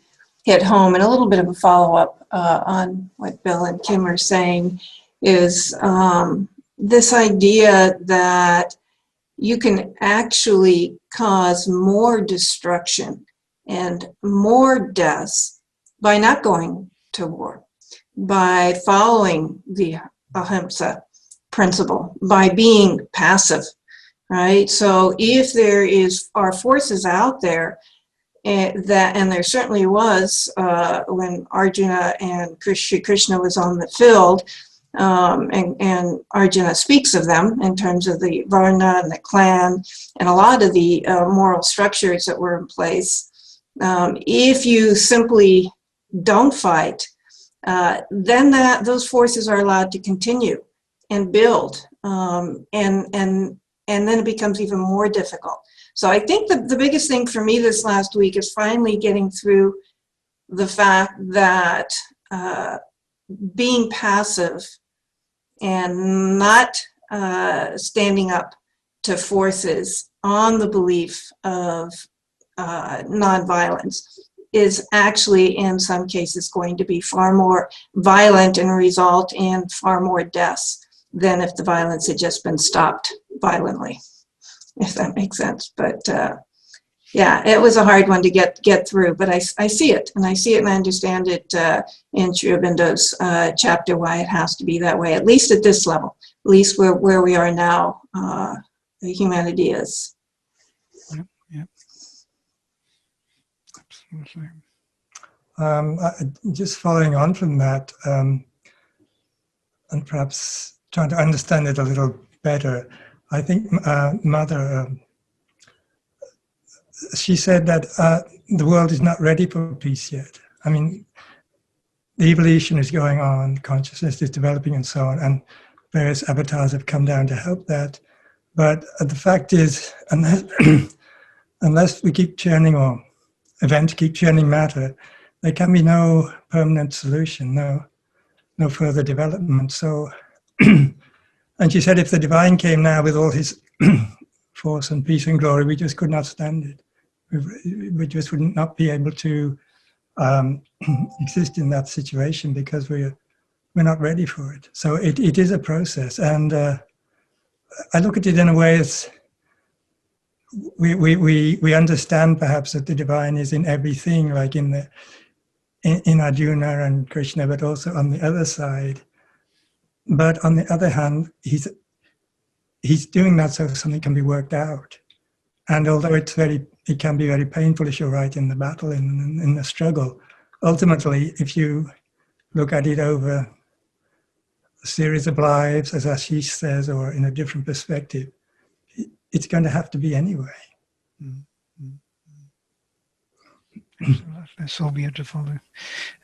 [SPEAKER 7] hit home, and a little bit of a follow-up on what Bill and Kim are saying, is this idea that you can actually cause more destruction and more deaths by not going to war, by following the ahimsa principle, by being passive, right? So if there are forces out there, and there certainly was when Arjuna and Krishna was on the field, and Arjuna speaks of them in terms of the Varna and the clan and a lot of the moral structures that were in place. If you simply don't fight, then those forces are allowed to continue and build, and then it becomes even more difficult. So I think the biggest thing for me this last week is finally getting through the fact that being passive and not standing up to forces on the belief of nonviolence is actually in some cases going to be far more violent and result in far more deaths than if the violence had just been stopped violently, if that makes sense. But yeah, it was a hard one to get through, but I see it, and I understand it in Sri Aurobindo's chapter, why it has to be that way, at least at this level, at least where we are now, humanity is.
[SPEAKER 1] Yeah. Absolutely.
[SPEAKER 8] Just following on from that, and perhaps trying to understand it a little better, I think Mother, she said that the world is not ready for peace yet. I mean, the evolution is going on, consciousness is developing and so on, and various avatars have come down to help that. But the fact is, unless we keep churning, or events keep churning matter, there can be no permanent solution, no further development. So, and she said if the divine came now with all his force and peace and glory, we just could not stand it. We just would not be able to exist in that situation because we're not ready for it. So it is a process, and I look at it in a way as we understand perhaps that the divine is in everything, like in Arjuna and Krishna, but also on the other side. But on the other hand, he's doing that so something can be worked out. And although it can be very painful, if you're right, in the battle, in the struggle, ultimately, if you look at it over a series of lives, as Ashish says, or in a different perspective, it's going to have to be anyway.
[SPEAKER 1] Absolutely, so beautiful.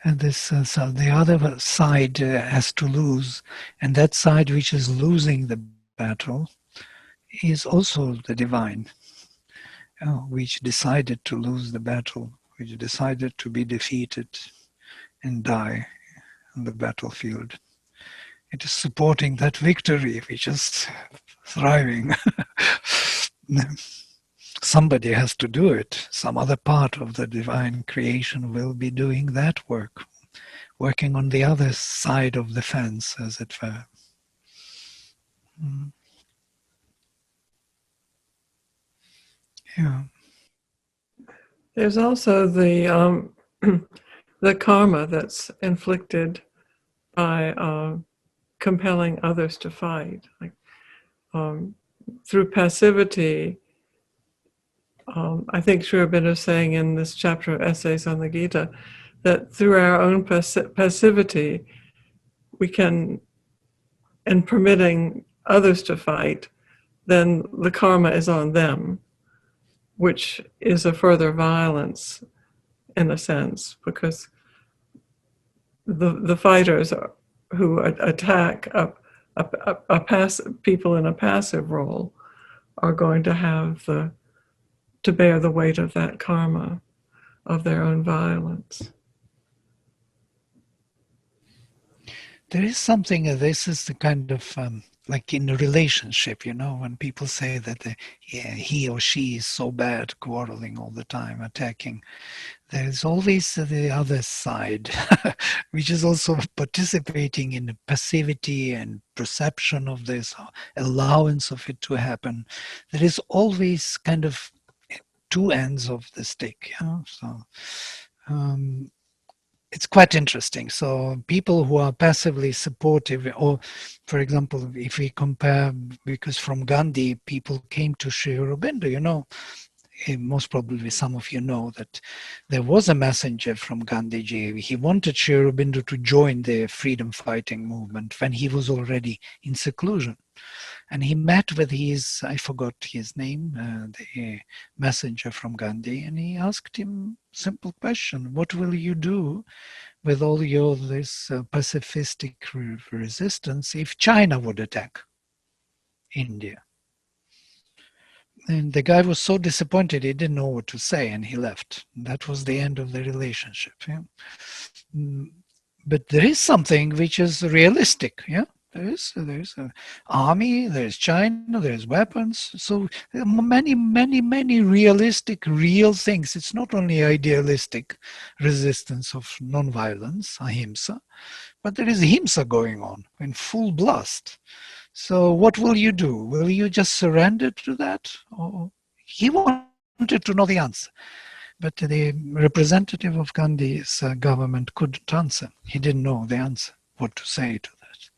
[SPEAKER 1] And this, so the other side has to lose, and that side which is losing the battle is also the divine, which decided to lose the battle, which decided to be defeated and die on the battlefield. It is supporting that victory, which is thriving. Somebody has to do it. Some other part of the divine creation will be doing that work, working on the other side of the fence, as it were. Yeah.
[SPEAKER 2] There's also the the karma that's inflicted by compelling others to fight, like through passivity. I think Sri Aurobindo is saying in this chapter of essays on the Gita that through our own passivity, we can, in permitting others to fight, then the karma is on them, which is a further violence in a sense, because the fighters who attack people in a passive role are going to have to bear the weight of that karma of their own violence.
[SPEAKER 1] There is something, this is the kind of, like in a relationship, when people say that he or she is so bad, quarreling all the time, attacking, there's always the other side, which is also participating in the passivity and perception of this, allowance of it to happen. There is always kind of two ends of the stick. So it's quite interesting. So people who are passively supportive, or for example, if we compare, because from Gandhi, people came to Sri Aurobindo, most probably some of you know that there was a messenger from Gandhiji. He wanted Sri Aurobindo to join the freedom fighting movement when he was already in seclusion. And he met with his, I forgot his name, the messenger from Gandhi, and he asked him a simple question: what will you do with all this pacifistic resistance if China would attack India? And the guy was so disappointed, he didn't know what to say, and he left. That was the end of the relationship. Yeah? But there is something which is realistic. Yeah, there's an army, there's China, there's weapons. So there are many realistic, real things. It's not only idealistic resistance of non-violence, ahimsa, but there is himsa going on in full blast. So what will you do? Will you just surrender to that? Or he wanted to know the answer, but the representative of Gandhi's government couldn't answer. He didn't know the answer, what to say to that.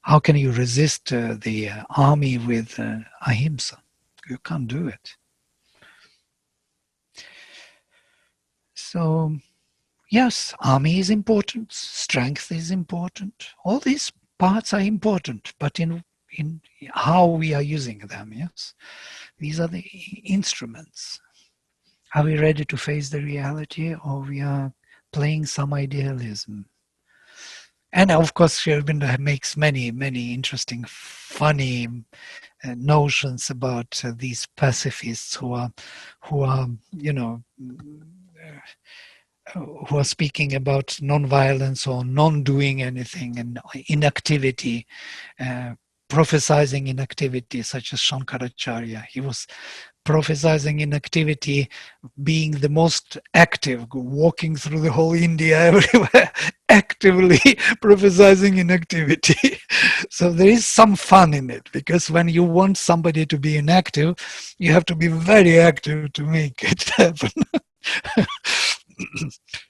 [SPEAKER 1] How can you resist the army with ahimsa? You can't do it. So yes, army is important, strength is important, all these parts are important, but in how we are using them, yes? These are the instruments. Are we ready to face the reality, or we are playing some idealism? And of course, Sri Aurobindo makes many interesting, funny notions about these pacifists who are who are speaking about non-violence or non-doing anything and inactivity, prophesizing inactivity, such as Shankaracharya. He was prophesizing inactivity, being the most active, walking through the whole India, everywhere, actively prophesizing inactivity. So there is some fun in it, because when you want somebody to be inactive, you have to be very active to make it happen.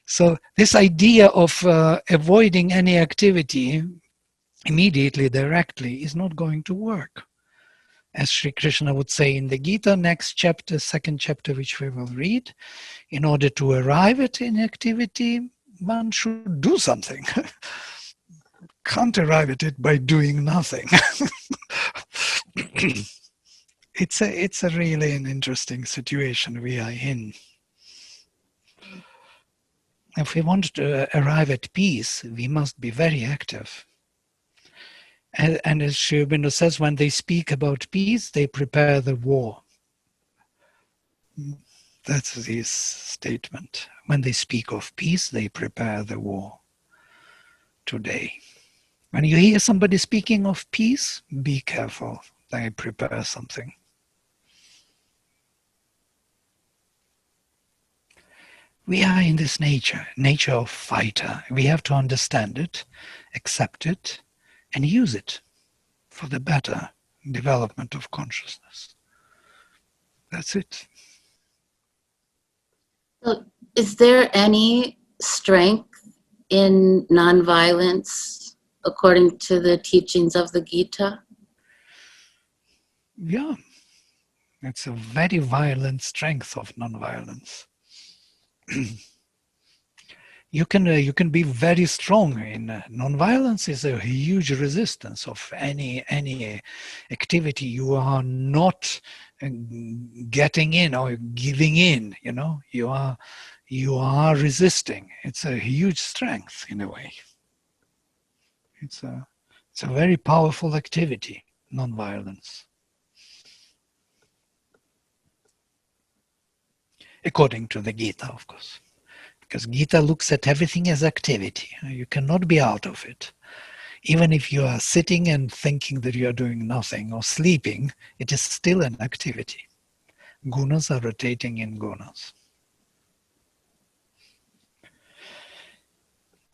[SPEAKER 1] So this idea of avoiding any activity immediately, directly, is not going to work. As Sri Krishna would say in the Gita, next chapter, second chapter, which we will read, in order to arrive at inactivity, one should do something. Can't arrive at it by doing nothing. It's a really an interesting situation we are in. If we want to arrive at peace, we must be very active. And as Sri Aurobindo says, when they speak about peace, they prepare the war. That's his statement. When they speak of peace, they prepare the war today. When you hear somebody speaking of peace, be careful. They prepare something. We are in this nature of fighter. We have to understand it, accept it, and use it for the better development of consciousness. That's it.
[SPEAKER 6] So is there any strength in nonviolence according to the teachings of the Gita?
[SPEAKER 1] Yeah, it's a very violent strength of nonviolence. You can be very strong in nonviolence. Is a huge resistance of any activity. You are not getting in or giving in. You are resisting. It's a huge strength in a way. It's a very powerful activity, nonviolence. According to the Gita, of course. Because Gita looks at everything as activity. You cannot be out of it. Even if you are sitting and thinking that you are doing nothing or sleeping, it is still an activity. Gunas are rotating in gunas.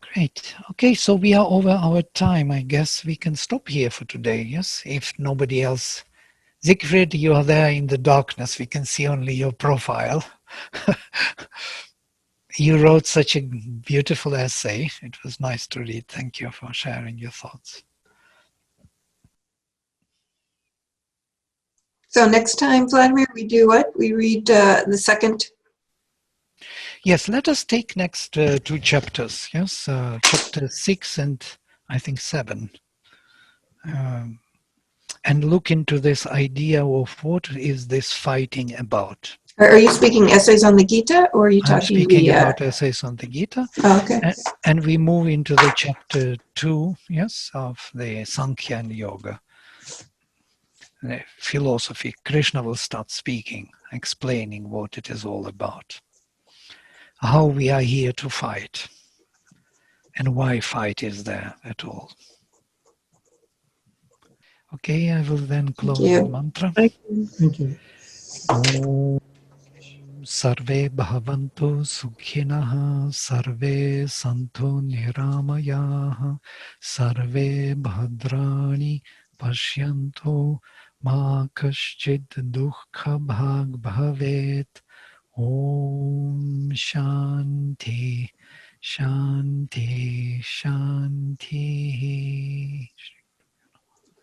[SPEAKER 1] Great. Okay, so we are over our time. I guess we can stop here for today, yes? If nobody else. Siegfried, you are there in the darkness. We can see only your profile. You wrote such a beautiful essay. It was nice to read. Thank you for sharing your thoughts.
[SPEAKER 7] So next time, Vladimir, we do what? We read the second.
[SPEAKER 1] Yes, let us take next 2 chapters. Yes, chapter 6 and I think 7. And look into this idea of what is this fighting about.
[SPEAKER 7] Are you speaking essays on the Gita, or are you
[SPEAKER 1] I'm
[SPEAKER 7] talking
[SPEAKER 1] speaking
[SPEAKER 7] the?
[SPEAKER 1] about essays on the Gita.
[SPEAKER 7] Oh, okay.
[SPEAKER 1] And we move into the chapter 2, yes, of the Sankhya and Yoga. The philosophy. Krishna will start speaking, explaining what it is all about. How we are here to fight. And why fight is there at all. Okay, I will then close with mantra.
[SPEAKER 2] Thank you.
[SPEAKER 8] Thank you.
[SPEAKER 1] Om Sarve Bhavantu Sukhinaha Sarve Santu Niramayaha Sarve Bhadrani Pashyantu Ma Kaschid Dukkha Bhag Bhavet. Om Shanti Shanti Shanti.